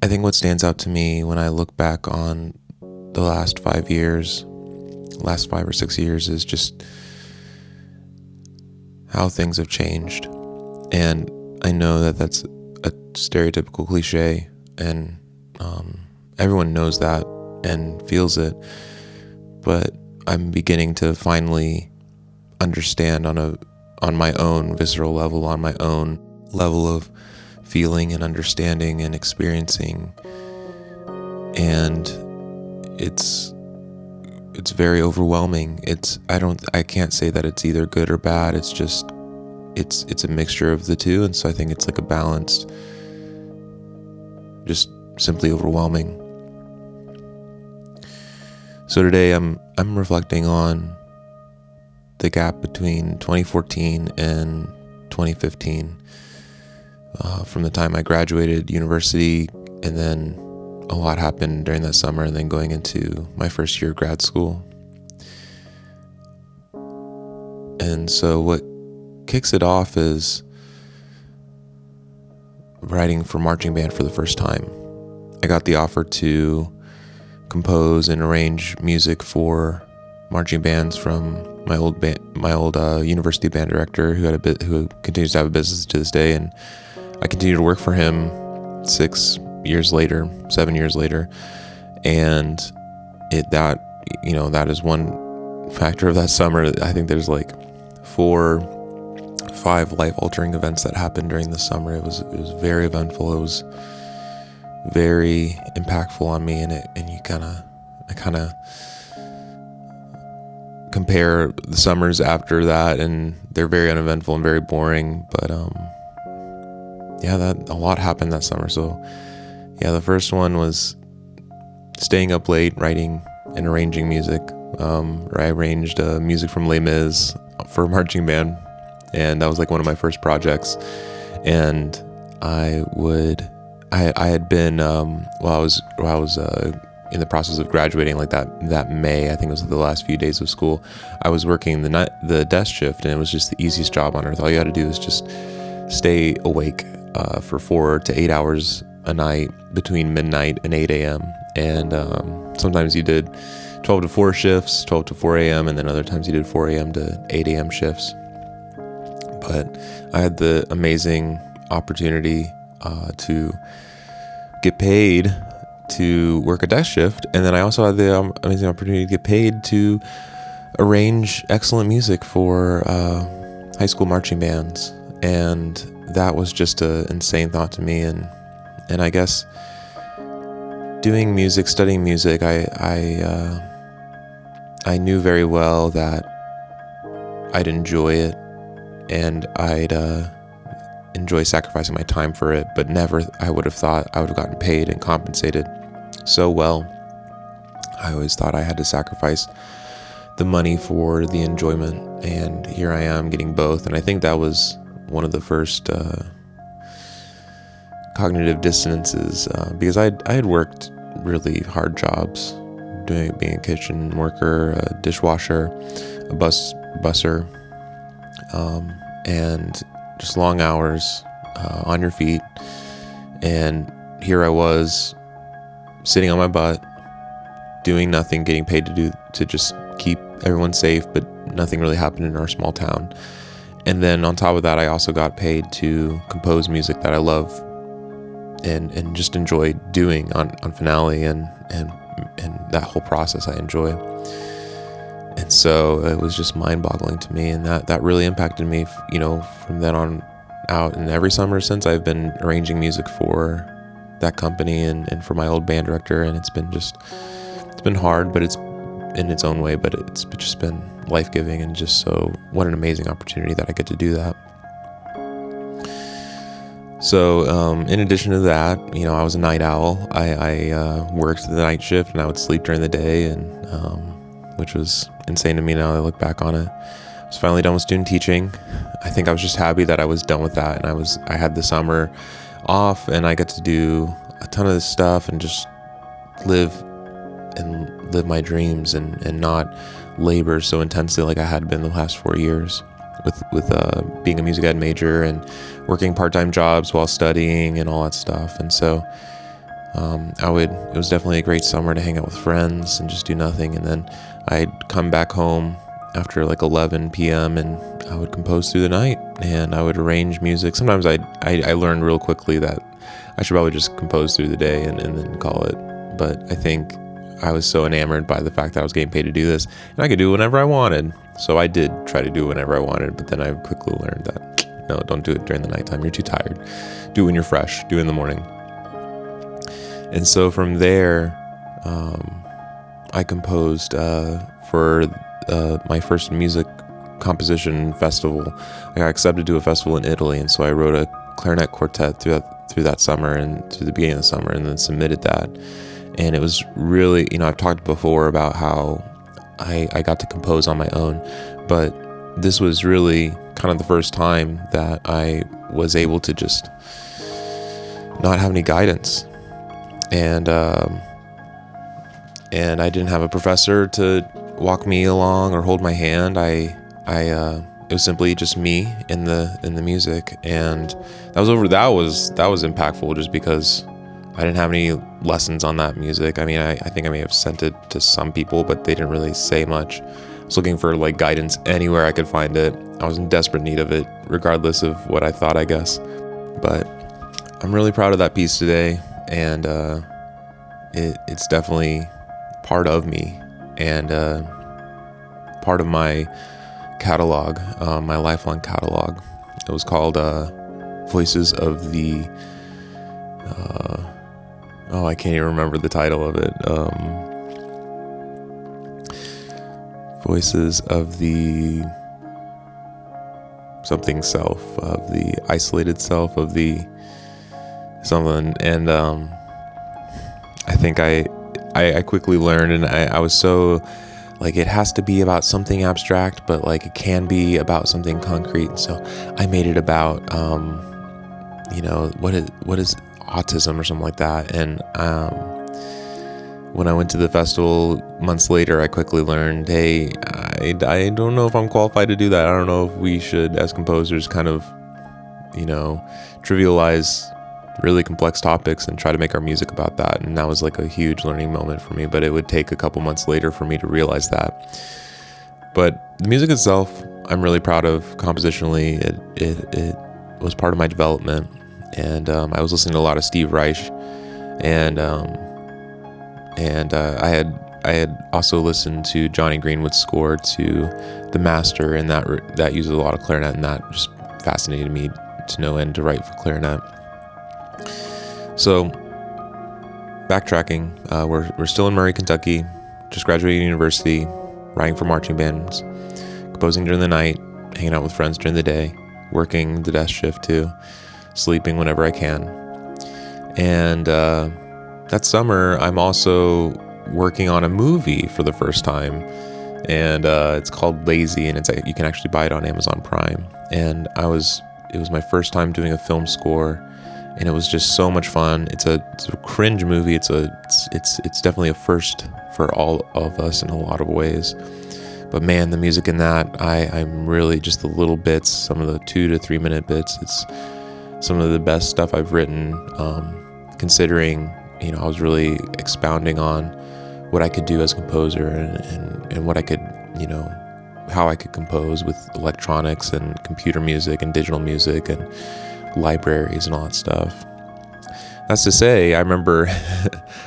I think what stands out to me when I look back on the last 5 years, last 5 or 6 years, is just how things have changed. And I know that that's a stereotypical cliche, and everyone knows that and feels it, but I'm beginning to finally understand on my own visceral level, on my own level of feeling and understanding and experiencing. And it's very overwhelming. I can't say that it's either good or bad. It's just it's a mixture of the two, and so I think it's like a balanced, just simply overwhelming. So today I'm reflecting on the gap between 2014 and 2015, from the time I graduated university, and then a lot happened during that summer, and then going into my first year of grad school. And so what kicks it off is writing for marching band for the first time. I got the offer to compose and arrange music for marching bands from my old university band director, who continues to have a business to this day, and I continue to work for him 7 years later, and that is one factor of that summer. I think there's like 4-5 life-altering events that happened during the summer. It was very eventful. It was very impactful on me, and I kind of compare the summers after that, and they're very uneventful and very boring. But that a lot happened that summer. So the first one was staying up late writing and arranging music. I arranged music from Les Mis for a marching band, and that was like one of my first projects. And I had been while I was in the process of graduating, like that May, I think it was the last few days of school, I was working the desk shift, and it was just the easiest job on earth. All you had to do is just stay awake for 4 to 8 hours a night between midnight and 8 a.m. And sometimes you did 12 to 4 shifts, 12 to 4 a.m., and then other times you did 4 a.m. to 8 a.m. shifts. But I had the amazing opportunity to get paid to work a desk shift, and then I also had the amazing opportunity to get paid to arrange excellent music for high school marching bands. And that was just an insane thought to me. And I guess doing music, studying music, I knew very well that I'd enjoy it, and I'd enjoy sacrificing my time for it, but never I would have thought I would have gotten paid and compensated so well. I always thought I had to sacrifice the money for the enjoyment, and here I am getting both. And I think that was one of the first cognitive dissonances, because I had worked really hard jobs, being a kitchen worker, a dishwasher, a busser, and just long hours on your feet. And here I was sitting on my butt doing nothing, getting paid to just keep everyone safe, but nothing really happened in our small town. And then on top of that, I also got paid to compose music that I love and just enjoy doing on Finale, and that whole process I enjoy. And so it was just mind-boggling to me, and that really impacted me, from then on out. And every summer since, I've been arranging music for that company and for my old band director, and it's been hard, but it's in its own way, but it's just been life-giving, and just so what an amazing opportunity that I get to do that. So in addition to that, I was a night owl. I worked the night shift, and I would sleep during the day, and which was insane to me now that I look back on it. I was finally done with student teaching. I think I was just happy that I was done with that, and I had the summer off, and I got to do a ton of this stuff and just live my dreams and not labor so intensely like I had been the last 4 years with being a music ed major and working part-time jobs while studying and all that stuff. And so It was definitely a great summer to hang out with friends and just do nothing. And then I'd come back home after like 11 p.m. and I would compose through the night, and I would arrange music. Sometimes I learned real quickly that I should probably just compose through the day and then call it. But I think I was so enamored by the fact that I was getting paid to do this, and I could do it whenever I wanted. So I did try to do it whenever I wanted, but then I quickly learned that, no, don't do it during the nighttime. You're too tired. Do it when you're fresh. Do it in the morning. And so from there, I composed for my first music composition festival. I got accepted to a festival in Italy, and so I wrote a clarinet quartet through that summer and through the beginning of the summer, and then submitted that. And it was really, I've talked before about how I got to compose on my own, but this was really kind of the first time that I was able to just not have any guidance. And I didn't have a professor to walk me along or hold my hand. It was simply just me in the music, and that was impactful just because I didn't have any lessons on that music. I mean, I think I may have sent it to some people, but they didn't really say much. I was looking for like guidance anywhere I could find it. I was in desperate need of it, regardless of what I thought, I guess. But I'm really proud of that piece today, and it's definitely part of me and part of my catalog, my lifelong catalog. It was called Voices of the I can't even remember the title of it. Voices of the something self, of the isolated self, of the something. And I think I quickly learned, and I was so like, it has to be about something abstract, but like it can be about something concrete. And so I made it about what is autism or something like that. And when I went to the festival months later, I quickly learned, hey, I don't know if I'm qualified to do that. I don't know if we should, as composers, kind of trivialize really complex topics and try to make our music about that. And that was like a huge learning moment for me, but it would take a couple months later for me to realize that. But the music itself, I'm really proud of compositionally. It was part of my development. And I was listening to a lot of Steve Reich, and I had also listened to Johnny Greenwood's score to The Master, and that uses a lot of clarinet, and that just fascinated me to no end to write for clarinet. So, backtracking, we're still in Murray, Kentucky, just graduated university, writing for marching bands, composing during the night, hanging out with friends during the day, working the desk shift too, sleeping whenever I can. And that summer, I'm also working on a movie for the first time, and it's called Lazy, and you can actually buy it on Amazon Prime. And it was my first time doing a film score, and it was just so much fun. It's a cringe movie. It's definitely a first for all of us in a lot of ways. But man, the music in that, I'm really just the little bits, some of the 2 to 3 minute bits. It's some of the best stuff I've written, considering, I was really expounding on what I could do as a composer and what I could, how I could compose with electronics and computer music and digital music and libraries and all that stuff. That's to say, I remember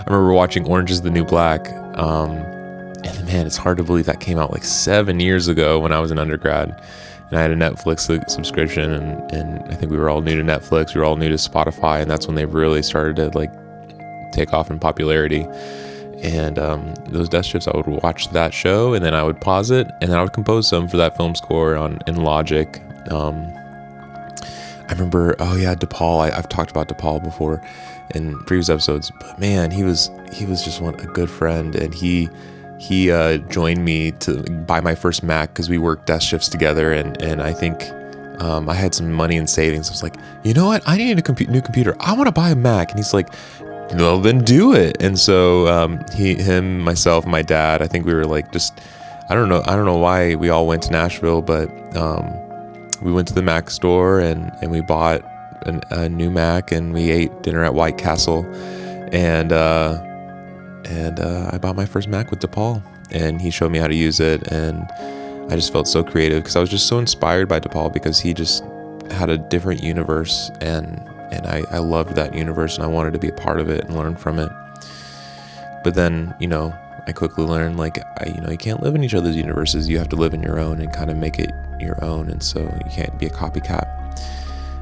watching Orange is the New Black, and man, it's hard to believe that came out like 7 years ago when I was an undergrad. And I had a Netflix subscription, and I think we were all new to Netflix. We were all new to Spotify, and that's when they really started to like take off in popularity. And those desk shifts, I would watch that show, and then I would pause it, and then I would compose some for that film score in Logic. I remember, DePaul. I've talked about DePaul before in previous episodes, but man, he was just a good friend, and he joined me to buy my first Mac because we worked desk shifts together, and I think I had some money in savings. I was like, you know what? I need a new computer. I want to buy a Mac. And he's like, well, then do it. And so him, myself, my dad, I think we were like I don't know why we all went to Nashville, but we went to the Mac store and we bought a new Mac, and we ate dinner at White Castle. And I bought my first Mac with DePaul, and he showed me how to use it, and I just felt so creative because I was just so inspired by DePaul because he just had a different universe, and I loved that universe, and I wanted to be a part of it and learn from it. But then, I quickly learned, you can't live in each other's universes. You have to live in your own and kind of make it your own, and so you can't be a copycat.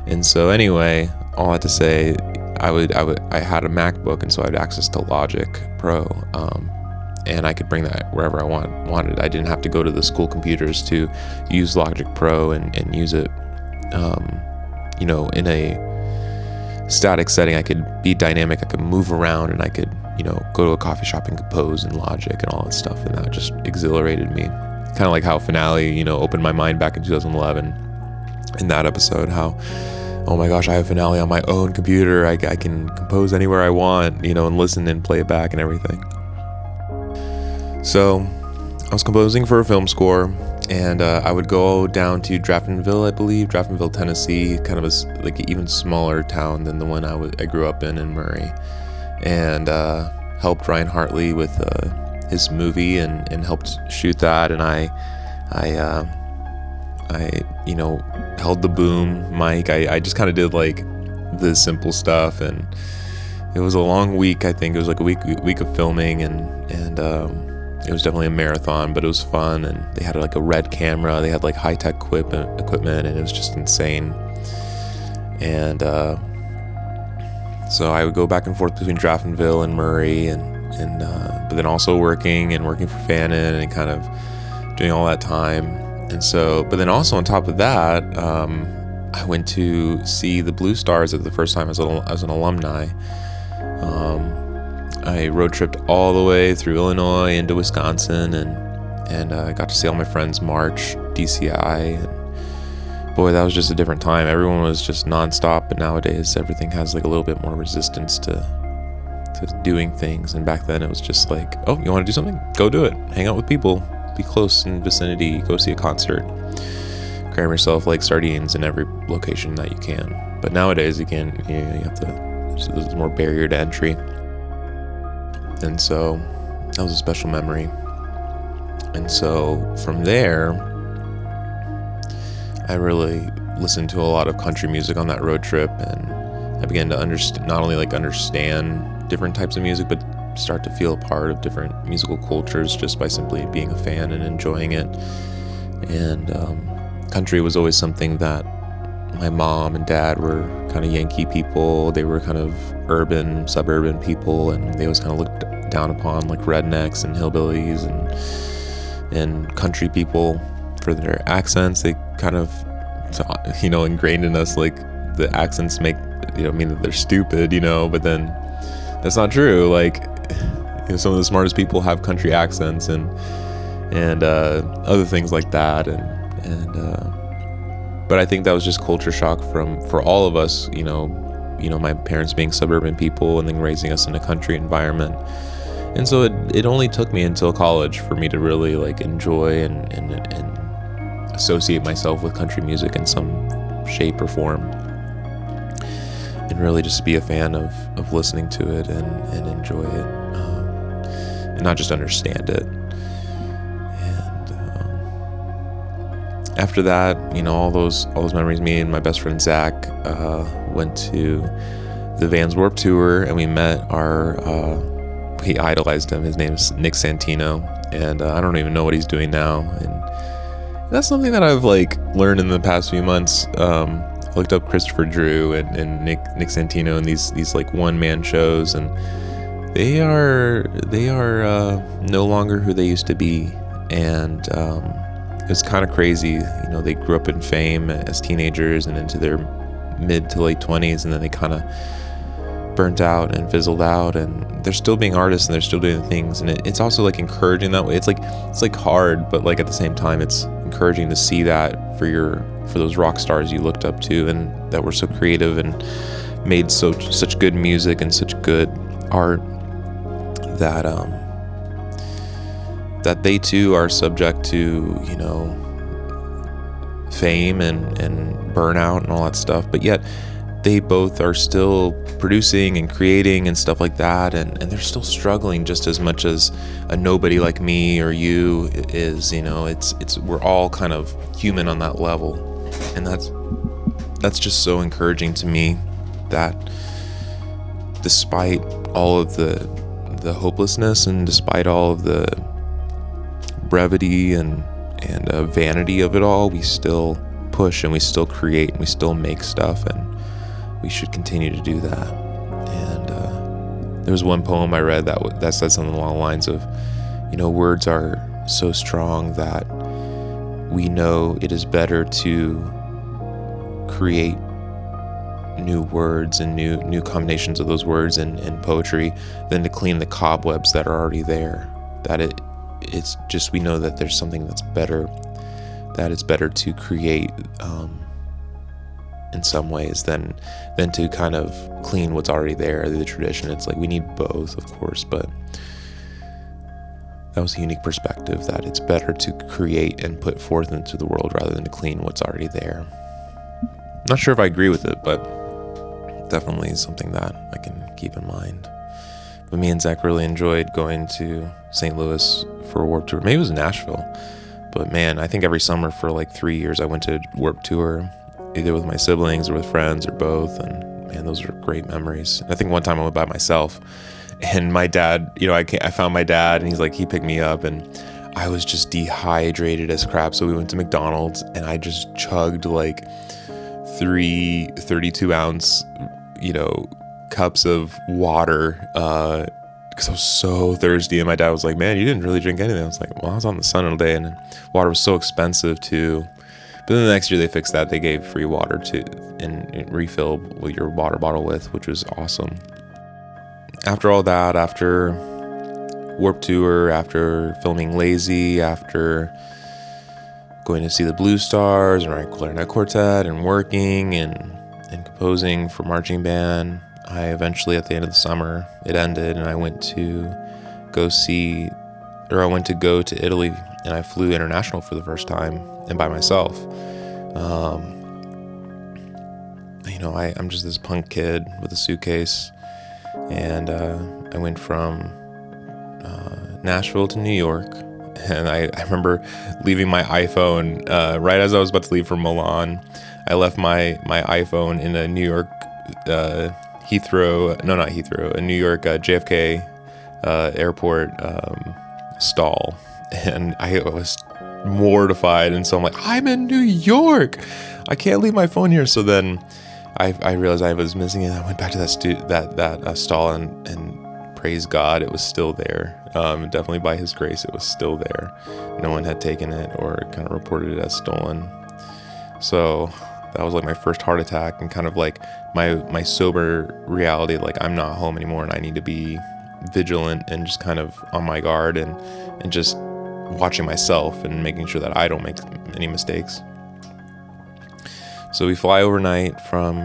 And so anyway, all that to say, I had a MacBook, and so I had access to Logic Pro, and I could bring that wherever I wanted. I didn't have to go to the school computers to use Logic Pro and use it, in a static setting. I could be dynamic. I could move around, and I could, go to a coffee shop and compose in Logic and all that stuff, and that just exhilarated me. Kind of like how Finale, opened my mind back in 2011 in that episode, how, oh my gosh, I have Finale on my own computer. I can compose anywhere I want, and listen and play it back and everything. So I was composing for a film score, and I would go down to Draftonville, Tennessee, kind of like an even smaller town than the one I grew up in Murray, and helped Ryan Hartley with his movie and helped shoot that. And I held the boom mic. I just kind of did like the simple stuff, and it was a long week. I think it was like a week of filming, and it was definitely a marathon, but it was fun. And they had like a Red camera. They had like high-tech equipment, and it was just insane. And so I would go back and forth between Draftonville and Murray, but then also working for Fanon and kind of doing all that time. And so, but then also on top of that, I went to see the Blue Stars for the first time as an alumni. I road tripped all the way through Illinois into Wisconsin, and I got to see all my friends march DCI. And boy, that was just a different time. Everyone was just nonstop, but nowadays everything has like a little bit more resistance to doing things. And back then it was just like, oh, you want to do something? Go do it. Hang out with people. Be close in vicinity. Go see a concert. Cram yourself like sardines in every location that you can. But nowadays, again, you have to. There's more barrier to entry. And so that was a special memory. And so from there, I really listened to a lot of country music on that road trip, and I began to not only understand different types of music, but start to feel a part of different musical cultures just by simply being a fan and enjoying it. And country was always something that my mom and dad were kind of Yankee people. They were kind of suburban people, and they always kind of looked down upon like rednecks and hillbillies and country people for their accents. They kind of, ingrained in us like the accents make, mean that they're stupid, but then that's not true. Like, some of the smartest people have country accents and other things like that. But I think that was just culture shock for all of us, my parents being suburban people and then raising us in a country environment. And so it only took me until college for me to really like enjoy and associate myself with country music in some shape or form, and really just be a fan of listening to it and enjoy it, and not just understand it. And after that, all those memories, me and my best friend Zach went to the Vans Warped Tour, and we met we idolized him. His name is Nick Santino, and I don't even know what he's doing now. And that's something that I've like learned in the past few months. I looked up Christopher Drew and Nick Santino and these like one-man shows, and they are no longer who they used to be. And it was kind of crazy. They grew up in fame as teenagers and into their mid to late 20s, and then they kind of burnt out and fizzled out, and they're still being artists and they're still doing things. And it's also like encouraging that way. It's like hard, but like at the same time it's encouraging to see that for those rock stars you looked up to and that were so creative and made such good music and such good art, that they too are subject to fame and burnout and all that stuff. But yet they both are still producing and creating and stuff like that, and they're still struggling just as much as a nobody like me or you is. It's we're all kind of human on that level, and that's just so encouraging to me, that despite all of the hopelessness and despite all of the brevity and vanity of it all, we still push and we still create and we still make stuff, and we should continue to do that. And there was one poem I read that said something along the lines of, words are so strong that we know it is better to create new words and new combinations of those words in poetry than to clean the cobwebs that are already there. That it's just, we know that there's something that's better, that it's better to create in some ways than to kind of clean what's already there, the tradition. It's like we need both, of course, but that was a unique perspective, that it's better to create and put forth into the world rather than to clean what's already there. Not sure if I agree with it, but definitely something that I can keep in mind. But me and Zach really enjoyed going to St. Louis for a Warped Tour. Maybe it was Nashville, but man, I think every summer for like 3 years I went to Warped Tour, either with my siblings or with friends or both, and man, those are great memories. I think one time I went by myself, and my dad, I found my dad, and he picked me up, and I was just dehydrated as crap, so we went to McDonald's, and I just chugged like 3 32-ounce, cups of water, because I was so thirsty, and my dad was like, man, you didn't really drink anything. I was like, well, I was on the sun all day, and water was so expensive too. But then the next year they fixed that. They gave free water and refill your water bottle with, which was awesome. After all that, after Warped Tour, after filming Lazy, after going to see the Blue Stars and write clarinet quartet and working and composing for marching band, I eventually, at the end of the summer, it ended, and I went to go to Italy, and I flew international for the first time, and by myself. I'm just this punk kid with a suitcase, and I went from Nashville to New York, and I remember leaving my iPhone right as I was about to leave for Milan. I left my iPhone in a New York a New York JFK airport stall, and I was mortified, and so I'm like, I'm in New York, I can't leave my phone here. So then I realized I was missing it. I went back to that stall, and praise God, it was still there. Definitely by His grace, it was still there. No one had taken it or kind of reported it as stolen. So that was like my first heart attack, and kind of like my sober reality, like I'm not home anymore, and I need to be vigilant and just kind of on my guard, and just watching myself and making sure that I don't make any mistakes. So I fly overnight from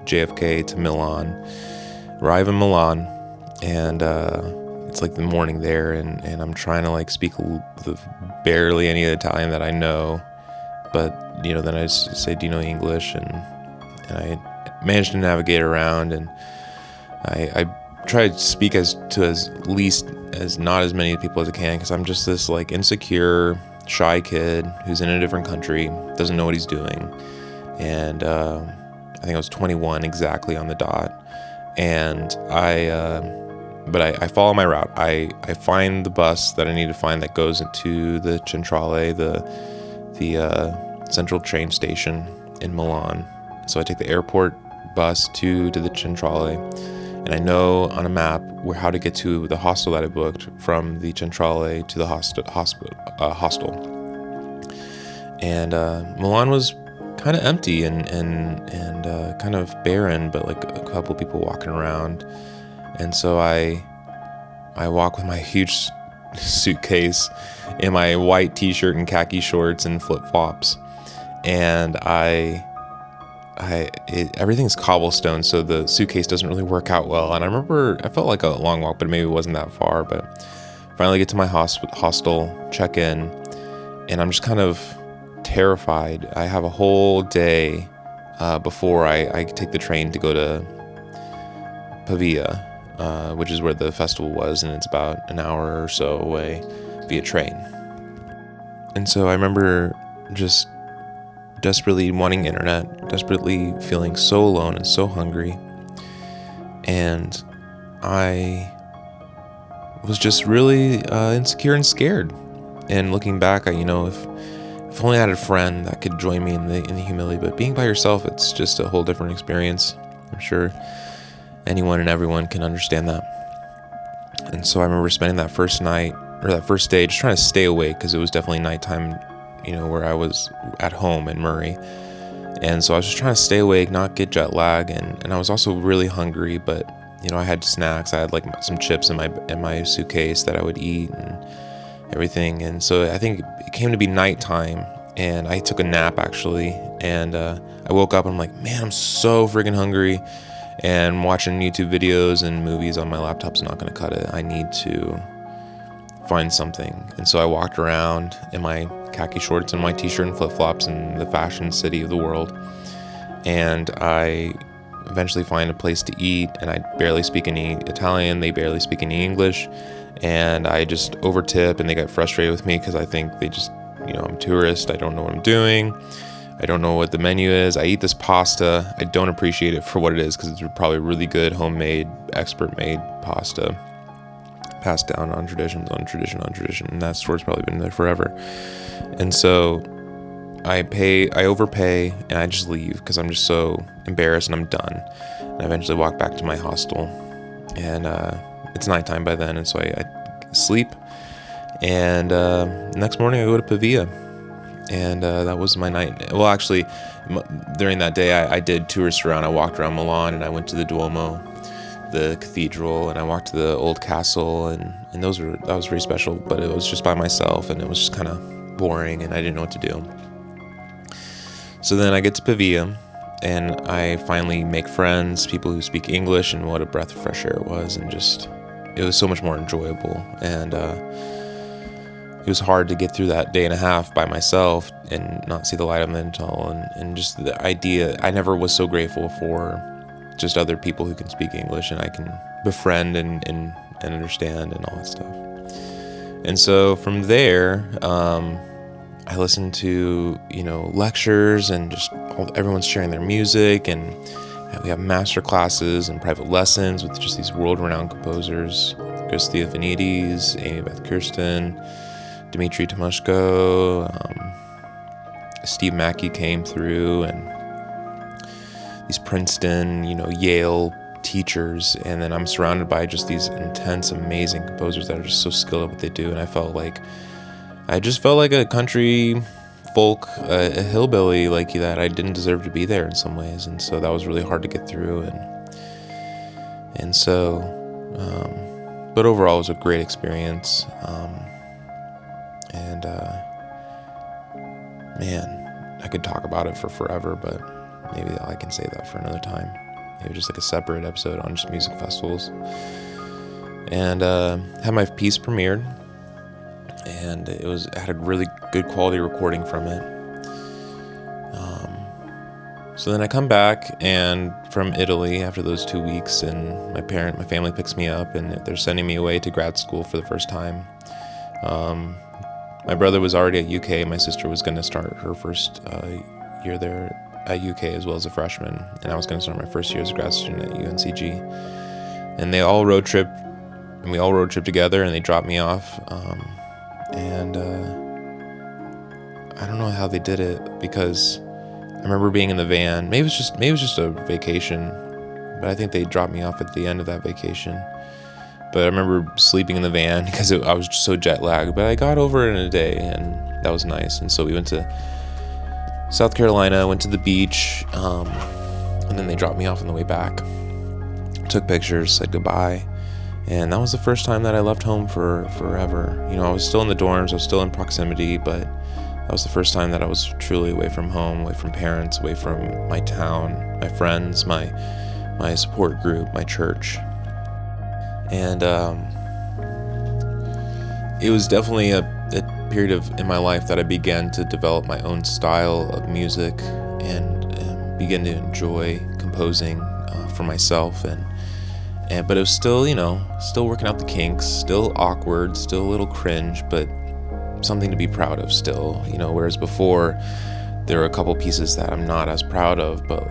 JFK to Milan, arrive in Milan, and it's like the morning there, and I'm trying to like speak barely any Italian that I know, but then I just say, do you know English? And I managed to navigate around, and I try to speak as not as many people as I can, because I'm just this like insecure, shy kid who's in a different country, doesn't know what he's doing. And I think I was 21 exactly on the dot, and I follow my route. I find the bus that I need to find that goes into the Centrale, the central train station in Milan. So I take the airport bus to the Centrale, and I know on a map how to get to the hostel that I booked from the Centrale to the hostel. And Milan was kind of empty and kind of barren, but like a couple people walking around. And so I walk with my huge suitcase in my white t-shirt and khaki shorts and flip-flops, and everything's cobblestone, so the suitcase doesn't really work out well. And I remember I felt like a long walk, but maybe it wasn't that far. But finally get to my hostel, check in, and I'm just kind of terrified. I have a whole day before I take the train to go to Pavia, which is where the festival was, and it's about an hour or so away via train. And so I remember just desperately wanting internet, desperately feeling so alone and so hungry. And I was just really insecure and scared. And looking back, if only I had a friend that could join me in the humility. But being by yourself, it's just a whole different experience. I'm sure anyone and everyone can understand that. And so I remember spending that first night, or that first day, just trying to stay awake, because it was definitely nighttime, where I was at home in Murray. And so I was just trying to stay awake, not get jet lag, and I was also really hungry, but I had snacks. I had like some chips in my suitcase that I would eat and everything. And so I think it came to be nighttime, and I took a nap actually, and I woke up and I'm like, man, I'm so freaking hungry, and watching YouTube videos and movies on my laptop's not going to cut it. I need to find something. And so I walked around in my khaki shorts and my t-shirt and flip-flops in the fashion city of the world, and I eventually find a place to eat, and I barely speak any Italian, they barely speak any English, and I just overtip, and they get frustrated with me because I think they just, I'm a tourist, I don't know what I'm doing, I don't know what the menu is. I eat this pasta, I don't appreciate it for what it is, because it's probably really good, homemade, expert-made pasta, passed down on tradition, and that store's probably been there forever. And so I overpay, and I just leave because I'm just so embarrassed, and I'm done. And I eventually walk back to my hostel, and it's nighttime by then, and so I sleep. And next morning I go to Pavia, and that was my night. Well, actually, during that day I did tours around. I walked around Milan, and I went to the Duomo, the cathedral, and I walked to the old castle, and that was very special. But it was just by myself, and it was just kind of boring, and I didn't know what to do. So then I get to Pavia, and I finally make friends, people who speak English, and what a breath of fresh air it was, and just, it was so much more enjoyable. And it was hard to get through that day and a half by myself and not see the light of the tunnel, and just the idea, I never was so grateful for just other people who can speak English and I can befriend and understand and all that stuff. And so from there, I listened to, lectures, and just everyone's sharing their music, and we have master classes and private lessons with just these world-renowned composers, Chris Theophanides, Amy Beth Kirsten, Dmitri Tomushko, Steve Mackey came through, and these Princeton, Yale teachers, and then I'm surrounded by just these intense, amazing composers that are just so skilled at what they do, and I just felt like a country folk, a hillbilly like that. I didn't deserve to be there in some ways, and so that was really hard to get through, and so, but overall it was a great experience, and man, I could talk about it for forever, but maybe I can save that for another time. Maybe just like a separate episode on just music festivals. And had my piece premiered, and I had a really good quality recording from it. So then I come back and from Italy after those 2 weeks, and my family picks me up, and they're sending me away to grad school for the first time. My brother was already at UK. My sister was going to start her first year there at UK as well as a freshman, and I was going to start my first year as a grad student at UNCG. And they all road trip, and we all road trip together, and they dropped me off. And I don't know how they did it, because I remember being in the van. Maybe it was just a vacation, but I think they dropped me off at the end of that vacation. But I remember sleeping in the van because I was just so jet lagged. But I got over it in a day, and that was nice. And so we went to South Carolina, went to the beach, and then they dropped me off on the way back. Took pictures, said goodbye. And that was the first time that I left home for forever. I was still in the dorms, I was still in proximity, but that was the first time that I was truly away from home, away from parents, away from my town, my friends, my support group, my church. And it was definitely a period in my life that I began to develop my own style of music and begin to enjoy composing for myself. But it was still, still working out the kinks, still awkward, still a little cringe, but something to be proud of still, whereas before there were a couple pieces that I'm not as proud of, but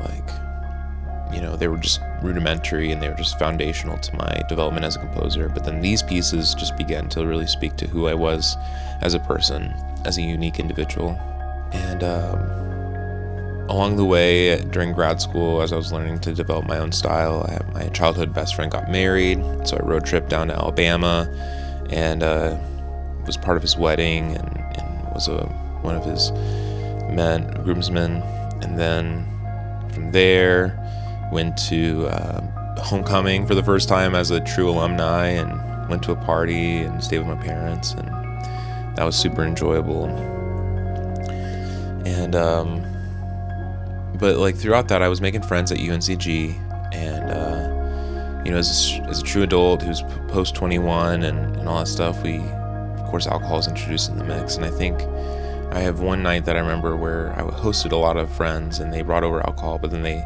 they were just rudimentary and they were just foundational to my development as a composer. But then these pieces just began to really speak to who I was as a person, as a unique individual. And along the way, during grad school, as I was learning to develop my own style, my childhood best friend got married, so I road tripped down to Alabama and was part of his wedding and was one of his groomsmen. And then from there, went to homecoming for the first time as a true alumni, and went to a party and stayed with my parents, and that was super enjoyable. And but throughout that, I was making friends at UNCG, and as a true adult who's post 21 and all that stuff, of course alcohol is introduced in the mix. And I think I have one night that I remember where I hosted a lot of friends and they brought over alcohol, but then they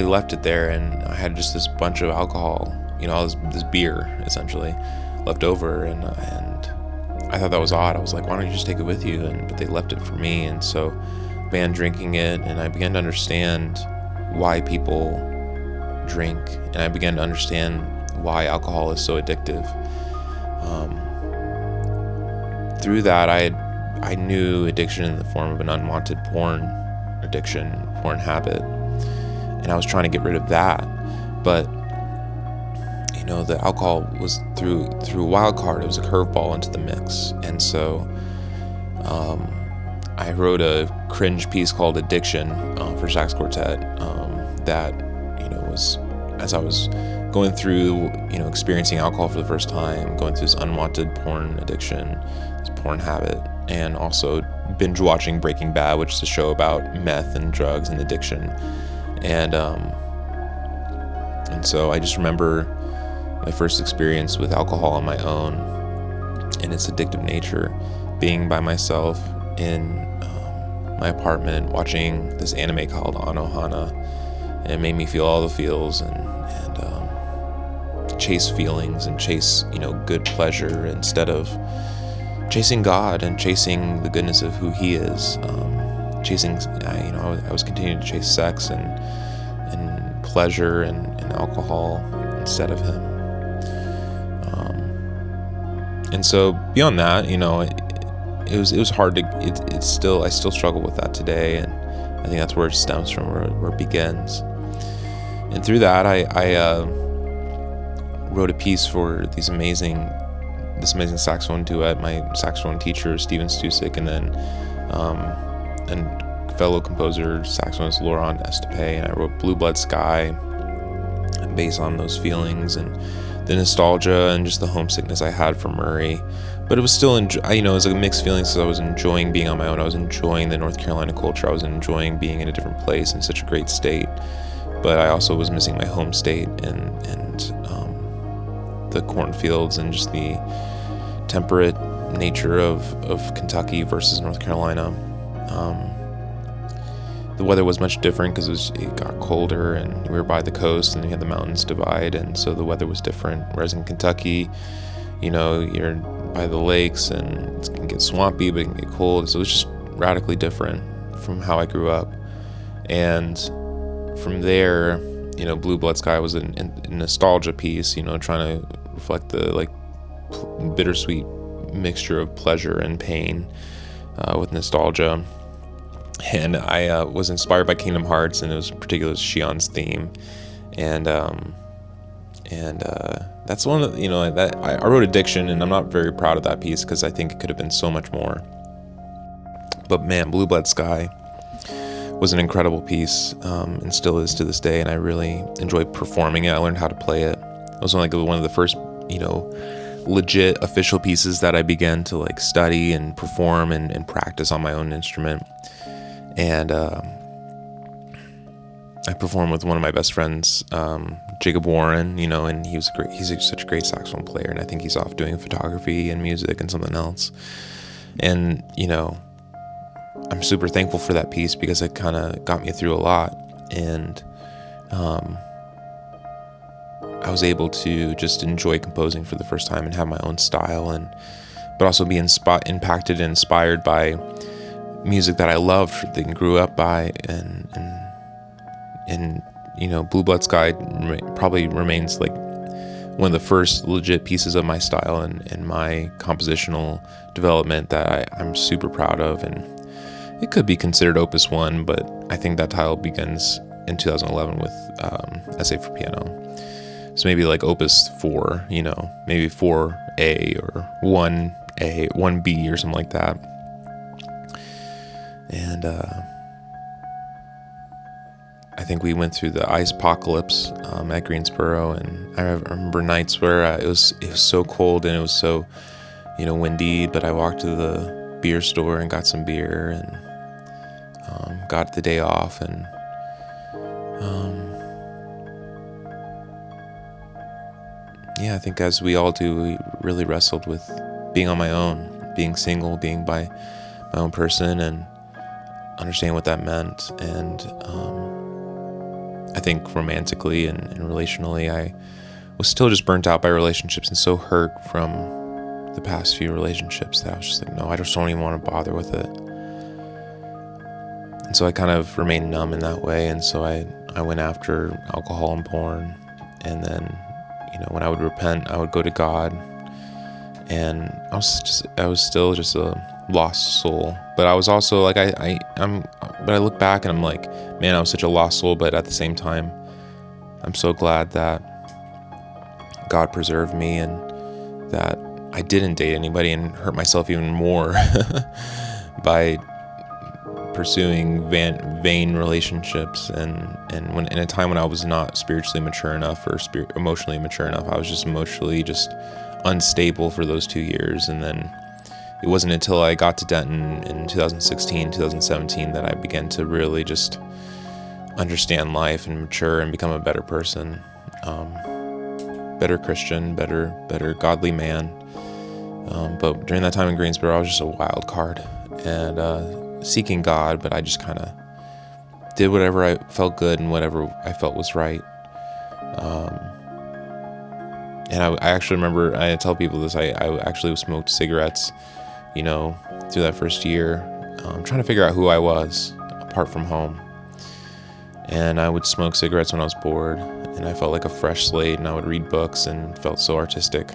left it there, and I had just this bunch of alcohol, this beer essentially left over, and I thought that was odd. I was like, why don't you just take it with you? But they left it for me, and so I began drinking it, and I began to understand why people drink, and I began to understand why alcohol is so addictive. Through that, I knew addiction in the form of an unwanted porn habit. And I was trying to get rid of that, but the alcohol was through a wild card. It was a curveball into the mix, and so I wrote a cringe piece called "Addiction" for Sax Quartet. That was as I was going through experiencing alcohol for the first time, going through this unwanted porn addiction, this porn habit, and also binge watching Breaking Bad, which is a show about meth and drugs and addiction. And so I just remember my first experience with alcohol on my own and its addictive nature, being by myself in my apartment watching this anime called Anohana, and it made me feel all the feels and chase feelings and chase good pleasure instead of chasing God and chasing the goodness of who He is. I was continuing to chase sex and pleasure and alcohol instead of Him. And so beyond that, it was hard to. I still struggle with that today, and I think that's where it stems from, where it begins. And through that, I wrote a piece for this amazing saxophone duet. My saxophone teacher, Steven Stusik, and then and fellow composer, saxophonist Laurent Estepe, and I wrote Blue Blood Sky based on those feelings and the nostalgia and just the homesickness I had for Murray. But it was still, it was a mixed feelings because I was enjoying being on my own. I was enjoying the North Carolina culture. I was enjoying being in a different place in such a great state. But I also was missing my home state and the cornfields and just the temperate nature of Kentucky versus North Carolina. The weather was much different because it got colder, and we were by the coast, and we had the mountains divide, and so the weather was different. Whereas in Kentucky, you're by the lakes, and it can get swampy, but it can get cold. So it was just radically different from how I grew up. And from there, Blue Blood Sky was a nostalgia piece, trying to reflect the bittersweet mixture of pleasure and pain with nostalgia. And I was inspired by Kingdom Hearts, and it was particularly Shion's theme, and that's one of that I wrote Addiction, and I'm not very proud of that piece because I think it could have been so much more. But man, Blue Blood Sky was an incredible piece, and still is to this day, and I really enjoyed performing it. I learned how to play it. It was one of the first legit official pieces that I began to study and perform and practice on my own instrument. And I performed with one of my best friends, Jacob Warren, and he's such a great saxophone player, and I think he's off doing photography and music and something else. And, I'm super thankful for that piece because it kind of got me through a lot. And I was able to just enjoy composing for the first time and have my own style, but also be impacted and inspired by music that I loved and grew up by. And Blue Blood Sky probably remains like one of the first legit pieces of my style and my compositional development that I'm super proud of. And it could be considered Opus 1, but I think that title begins in 2011 with Essay for Piano. So maybe like Opus 4, maybe 4A or 1A, 1B or something like that. And I think we went through the ice apocalypse at Greensboro, and I remember nights where it was so cold and it was so windy, but I walked to the beer store and got some beer and got the day off. And I think as we all do, we really wrestled with being on my own, being single, being by my own person, and understanding what that meant. And I think romantically and relationally, I was still just burnt out by relationships and so hurt from the past few relationships that I was just like, no, I just don't even want to bother with it. And so I kind of remained numb in that way. And so I went after alcohol and porn. And then, when I would repent, I would go to God. And I was still just a lost soul. But I was also like, but I look back and I'm like, man, I was such a lost soul. But at the same time, I'm so glad that God preserved me and that I didn't date anybody and hurt myself even more by pursuing vain relationships. And when in a time when I was not spiritually mature enough or emotionally mature enough, I was just emotionally unstable for those 2 years. And then it wasn't until I got to Denton in 2016, 2017 that I began to really just understand life and mature and become a better person, better Christian, better godly man. But during that time in Greensboro, I was just a wild card and seeking God, but I just kind of did whatever I felt good and whatever I felt was right. And I actually remember, I tell people this, I actually smoked cigarettes, through that first year, trying to figure out who I was apart from home. And I would smoke cigarettes when I was bored, and I felt like a fresh slate, and I would read books and felt so artistic.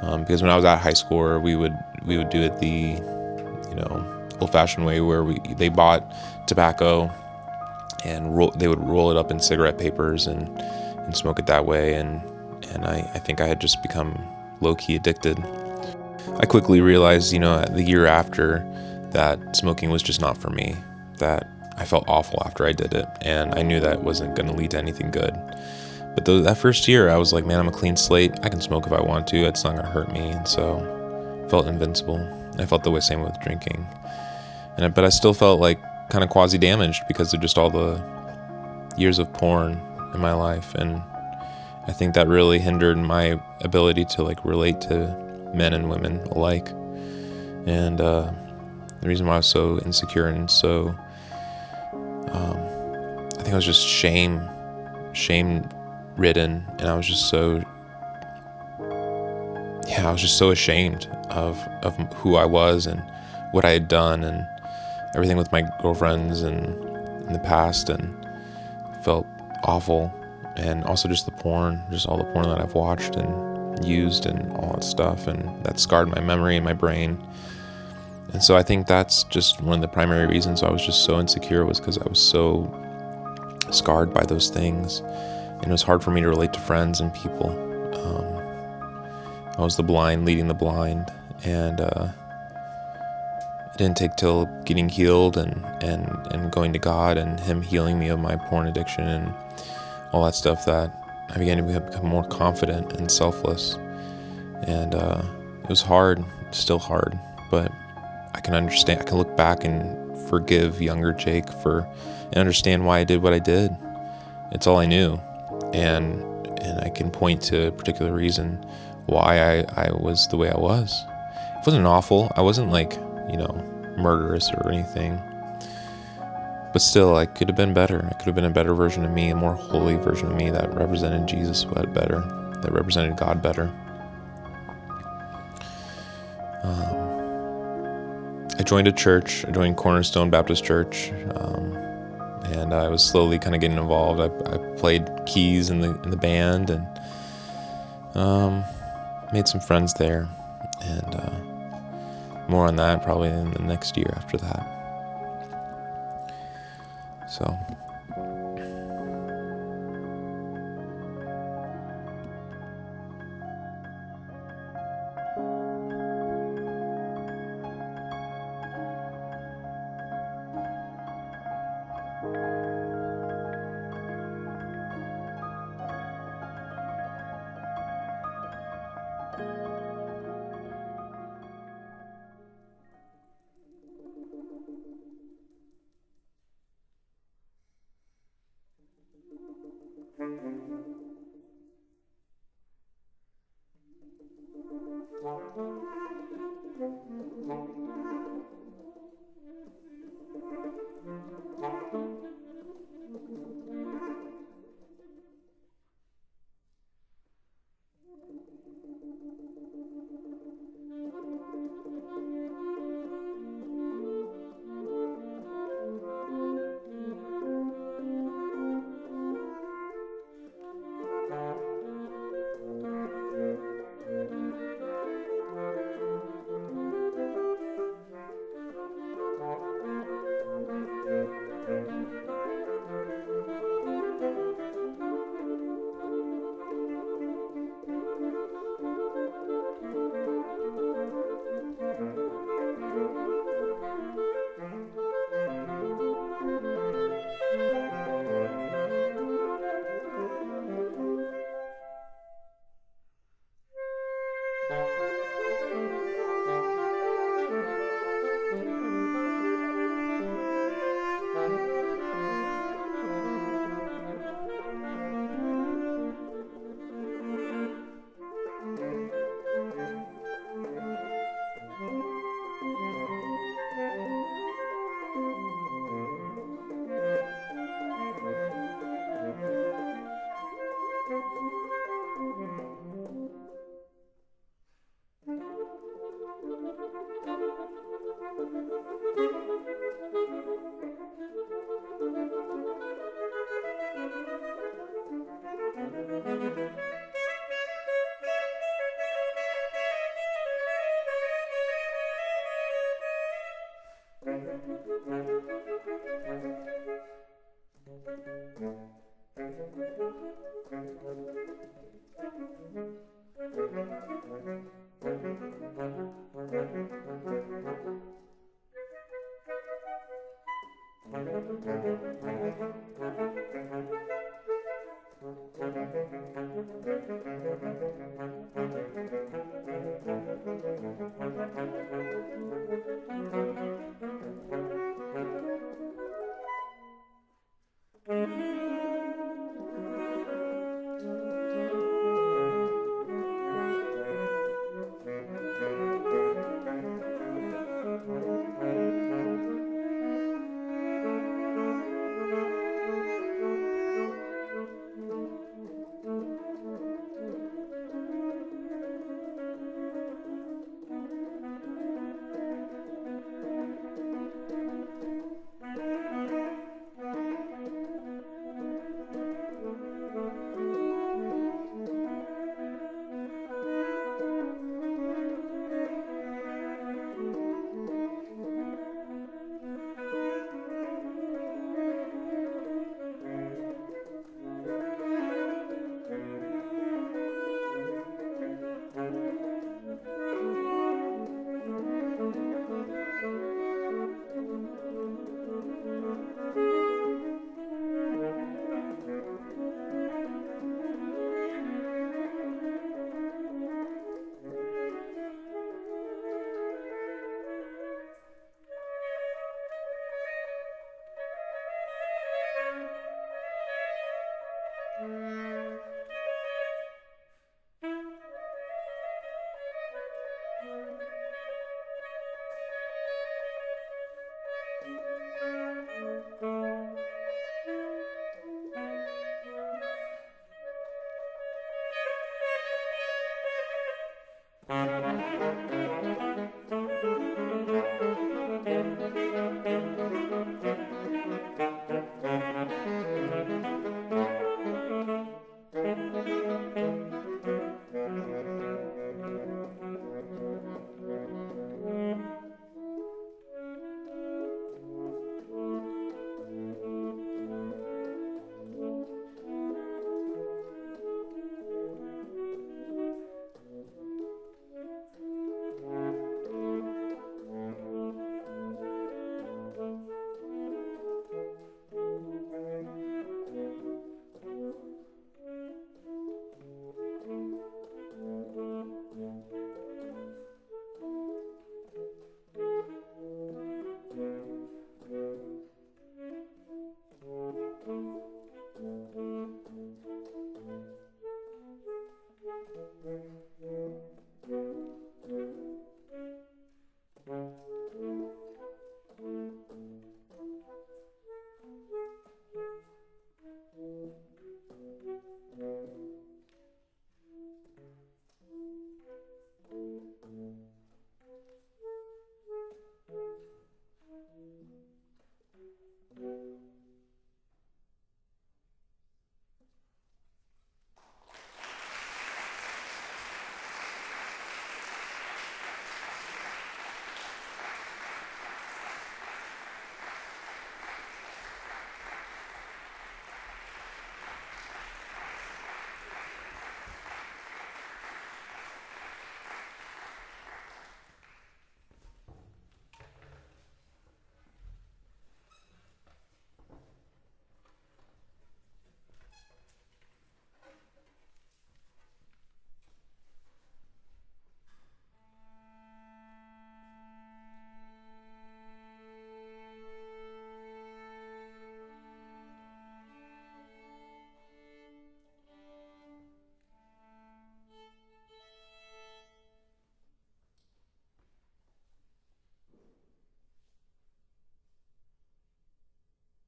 Because when I was at high school, we would do it the, old-fashioned way where they bought tobacco and they would roll it up in cigarette papers and smoke it that way. And I think I had just become low-key addicted. I quickly realized, the year after, that smoking was just not for me, that I felt awful after I did it, and I knew that wasn't going to lead to anything good. But that first year, I was like, man, I'm a clean slate. I can smoke if I want to. It's not going to hurt me. And so I felt invincible. I felt the same with drinking. But I still felt like kind of quasi-damaged because of just all the years of porn in my life. And I think that really hindered my ability to relate to men and women alike. And the reason why I was so insecure and so I think I was just shame ridden, and I was just so ashamed of who I was and what I had done and everything with my girlfriends and in the past, and felt awful. And also just all the porn that I've watched and used and all that stuff, and that scarred my memory and my brain. And so I think that's just one of the primary reasons I was just so insecure, was because I was so scarred by those things, and it was hard for me to relate to friends and people. I was the blind leading the blind, and it didn't take till getting healed and going to God and Him healing me of my porn addiction and all that stuff that I began to become more confident and selfless. And it was hard, still hard, but I can understand. I can look back and forgive younger Jake and understand why I did what I did. It's all I knew, and I can point to a particular reason why I was the way I was. wasn't awful. I wasn't like, murderous or anything. But still, I could have been better. I could have been a better version of me, a more holy version of me that represented Jesus better, that represented God better. I joined a church. I joined Cornerstone Baptist Church, and I was slowly kind of getting involved. I played keys in the band and made some friends there, and more on that probably in the next year after that. So.